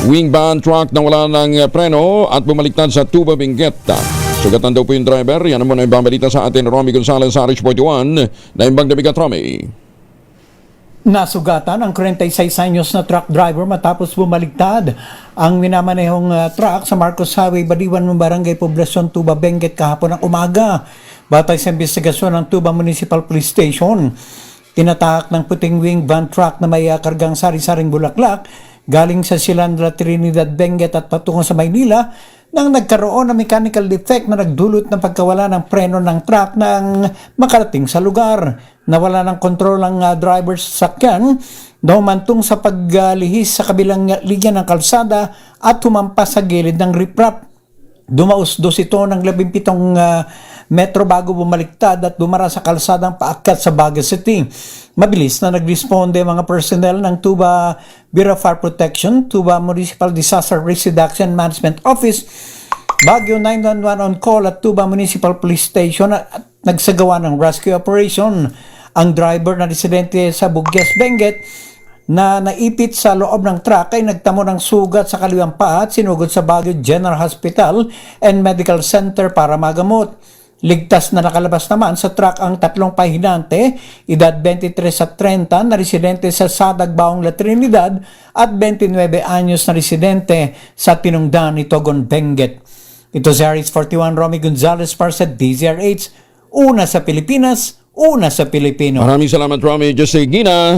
Wing van truck na wala ng preno at bumaliktad sa Tuba Benguet. Sugatan daw po yung driver. Yan naman ang babalita sa atin, Romy Gonzalez, Arish 41, na imbang dabigat, Romy. Nasugatan ang 46 anyos na truck driver matapos bumaligtad ang minamanehong truck sa Marcos Highway, Baliwan, Barangay Poblacion, Tuba Benguet kahapon ng umaga. Batay sa investigasyon ng Tuba Municipal Police Station, tinatahak ng puting wing van truck na may kargang sari-saring bulaklak galing sa Silandra, Trinidad, Benguet at patungo sa Maynila nang nagkaroon ng mechanical defect na nagdulot ng pagkawala ng preno ng truck nang makarating sa lugar. Nawala ng kontrol ang driver sa sakyan na humantong sa paglihis sa kabilang linya ng kalsada at humampas sa gilid ng riprap. Dumausdos ito ng 17 metro bago bumaliktad at dumara sa kalsadang paakyat sa Baguio City. Mabilis na nagresponde mga personnel ng Tuba Bureau of Fire Protection, Tuba Municipal Disaster Risk Reduction Management Office, Baguio 911 on call at Tuba Municipal Police Station at nagsagawa ng rescue operation. Ang driver na residente sa Bugyas, Benguet na naipit sa loob ng truck ay nagtamo ng sugat sa kaliwang paa at sinugod sa Baguio General Hospital and Medical Center para magamot. Ligtas na nakalabas naman sa truck ang 3 pahinante, edad 23 at 30 na residente sa Sadagbaong, La Trinidad at 29 anyos na residente sa Tinungdan, Itogon, Benguet. Ito si Aris 41, Romy Gonzalez para sa DZRH, una sa Pilipinas, una sa Pilipino. Maraming salamat, Romy. Just say, Gina.